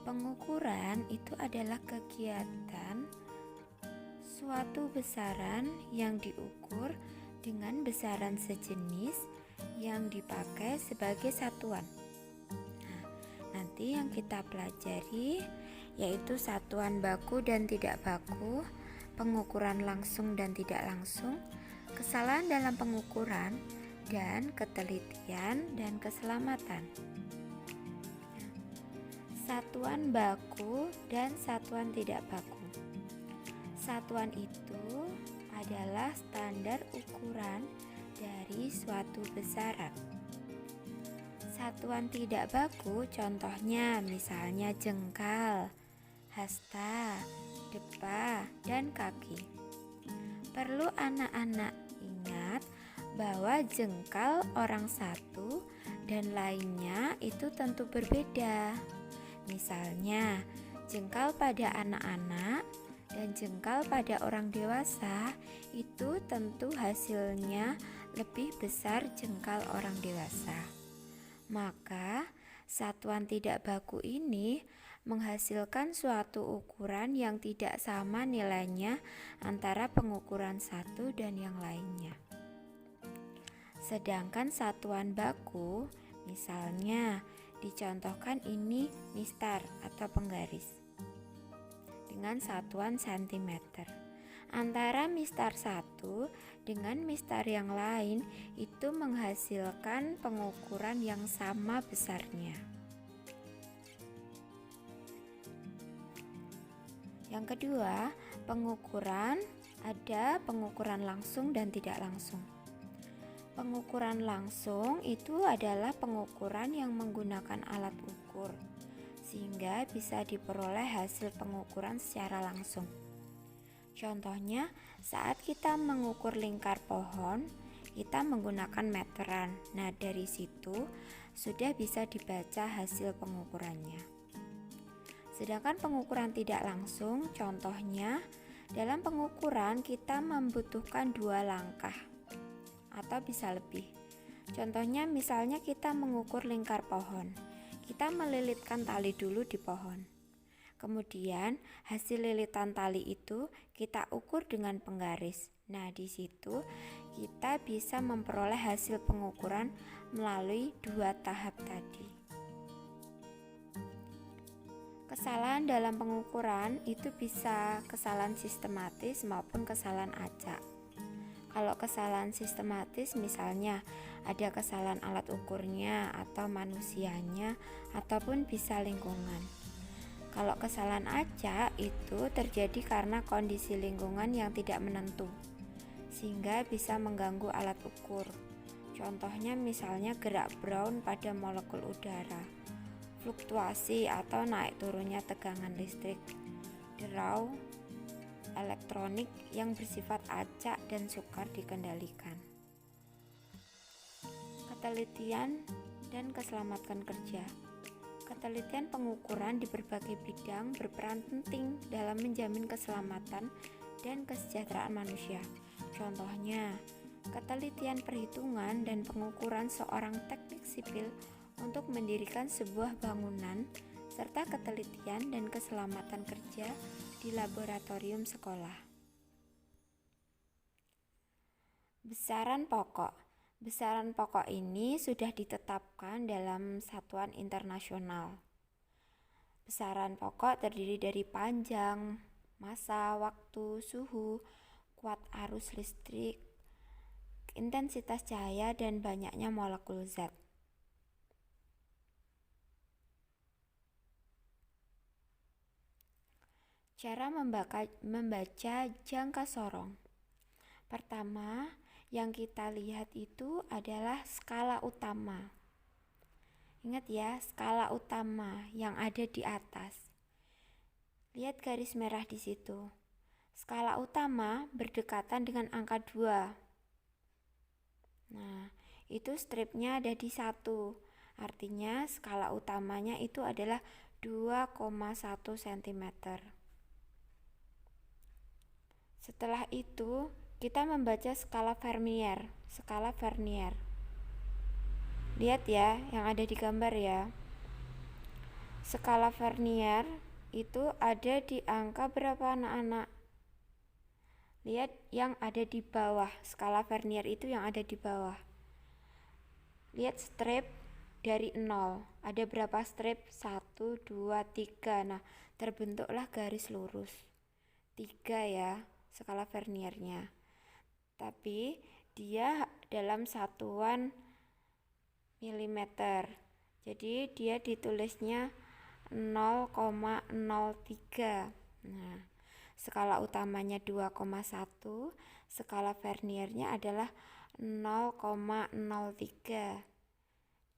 Pengukuran itu adalah kegiatan suatu besaran yang diukur dengan besaran sejenis yang dipakai sebagai satuan. Nah, nanti yang kita pelajari yaitu satuan baku dan tidak baku, pengukuran langsung dan tidak langsung, kesalahan dalam pengukuran, dan ketelitian dan keselamatan. Satuan baku dan satuan tidak baku. Satuan itu adalah standar ukuran dari suatu besaran. Satuan tidak baku contohnya misalnya jengkal, hasta, depa, dan kaki. Perlu anak-anak ingat bahwa jengkal orang satu dan lainnya itu tentu berbeda. Misalnya, jengkal pada anak-anak dan jengkal pada orang dewasa itu tentu hasilnya lebih besar jengkal orang dewasa. Maka, satuan tidak baku ini menghasilkan suatu ukuran yang tidak sama nilainya antara pengukuran satu dan yang lainnya. Sedangkan satuan baku, misalnya dicontohkan ini mistar atau penggaris dengan satuan cm. Antara mistar satu dengan mistar yang lain itu menghasilkan pengukuran yang sama besarnya. Yang kedua, pengukuran ada pengukuran langsung dan tidak langsung. Pengukuran langsung itu adalah pengukuran yang menggunakan alat ukur, sehingga bisa diperoleh hasil pengukuran secara langsung. Contohnya, saat kita mengukur lingkar pohon, kita menggunakan meteran. Nah, dari situ sudah bisa dibaca hasil pengukurannya. Sedangkan pengukuran tidak langsung, contohnya, dalam pengukuran kita membutuhkan 2 langkah atau bisa lebih. Contohnya misalnya kita mengukur lingkar pohon. Kita melilitkan tali dulu di pohon. Kemudian hasil lilitan tali itu kita ukur dengan penggaris. Nah, di situ kita bisa memperoleh hasil pengukuran melalui 2 tahap tadi. Kesalahan dalam pengukuran itu bisa kesalahan sistematis maupun kesalahan acak. Kalau kesalahan sistematis misalnya ada kesalahan alat ukurnya atau manusianya ataupun bisa lingkungan. Kalau kesalahan acak itu terjadi karena kondisi lingkungan yang tidak menentu sehingga bisa mengganggu alat ukur. Contohnya misalnya gerak brown pada molekul udara, fluktuasi atau naik turunnya tegangan listrik, derau elektronik yang bersifat acak dan sukar dikendalikan. Ketelitian dan keselamatan kerja. Ketelitian pengukuran di berbagai bidang berperan penting dalam menjamin keselamatan dan kesejahteraan manusia. Contohnya, ketelitian perhitungan dan pengukuran seorang teknik sipil untuk mendirikan sebuah bangunan serta ketelitian dan keselamatan kerja di laboratorium sekolah. Besaran pokok. Besaran pokok ini sudah ditetapkan dalam satuan internasional. Besaran pokok terdiri dari panjang, massa, waktu, suhu, kuat arus listrik, intensitas cahaya, dan banyaknya molekul zat. Cara membaca jangka sorong. Pertama, yang kita lihat itu adalah skala utama. Ingat ya, skala utama yang ada di atas. Lihat garis merah di situ. Skala utama berdekatan dengan angka 2. Nah, itu stripnya ada di 1. Artinya skala utamanya itu adalah 2,1 cm. Setelah itu, kita membaca skala Vernier. Lihat ya, yang ada di gambar ya. skala Vernier itu ada di angka berapa anak-anak? Lihat yang ada di bawah, skala Vernier itu yang ada di bawah. Lihat strip dari 0, ada berapa strip? 1, 2, 3. Nah, terbentuklah garis lurus 3 ya, skala Verniernya. Tapi dia dalam satuan milimeter, jadi dia ditulisnya 0,03. Nah, skala utamanya 2,1, skala Verniernya adalah 0,03.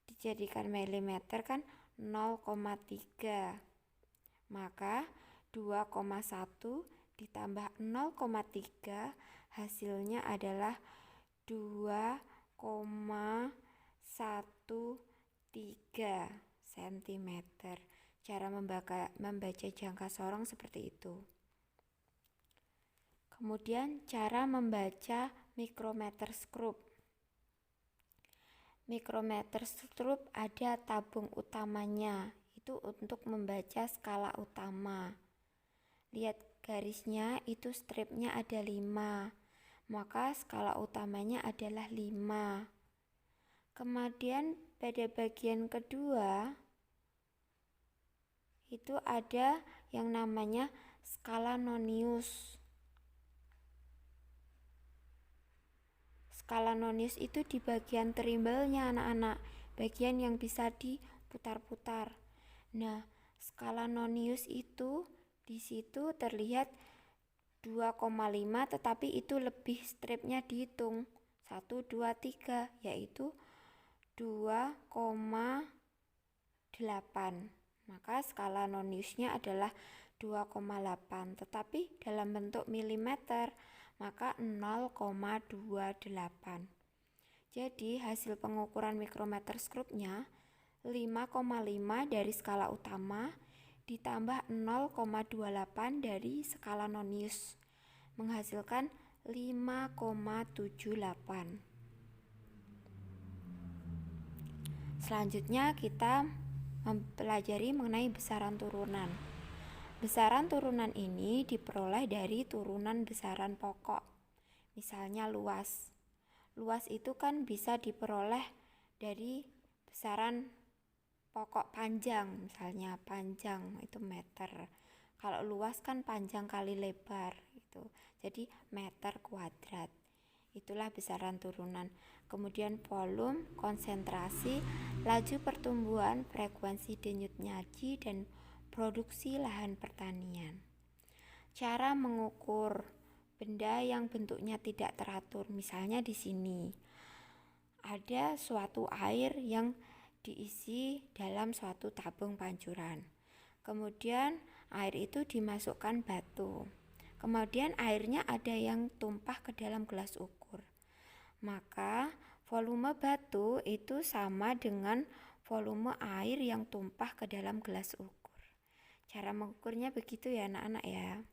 Dijadikan milimeter kan 0,3. Maka 2,1 ditambah 0,3 hasilnya adalah 2,13 cm. Cara membaca jangka sorong seperti itu. Kemudian cara membaca micrometer scope. Micrometer scope ada tabung utamanya, itu untuk membaca skala utama. Lihat garisnya, itu stripnya ada 5, maka skala utamanya adalah 5. Kemudian pada bagian kedua itu ada yang namanya skala nonius. Skala nonius itu di bagian trimbelnya anak-anak, bagian yang bisa diputar-putar. Nah, skala nonius itu di situ terlihat 2,5, tetapi itu lebih stripnya dihitung 1, 2, 3, yaitu 2,8. Maka skala noniusnya adalah 2,8, tetapi dalam bentuk milimeter, maka 0,28. Jadi hasil pengukuran micrometer scope-nya 5,5 dari skala utama ditambah 0,28 dari skala nonius, menghasilkan 5,78. Selanjutnya kita mempelajari mengenai besaran turunan. Besaran turunan ini diperoleh dari turunan besaran pokok. Misalnya luas. Luas itu kan bisa diperoleh dari besaran pokok panjang, misalnya panjang itu meter. Kalau luas kan panjang kali lebar gitu. Jadi meter kuadrat. Itulah besaran turunan. Kemudian volume, konsentrasi, laju pertumbuhan, frekuensi denyut nyaji, dan produksi lahan pertanian. Cara mengukur benda yang bentuknya tidak teratur, misalnya di sini ada suatu air yang diisi dalam suatu tabung pancuran. Kemudian air itu dimasukkan batu. Kemudian airnya ada yang tumpah ke dalam gelas ukur. Maka volume batu itu sama dengan volume air yang tumpah ke dalam gelas ukur. Cara mengukurnya begitu ya anak-anak ya.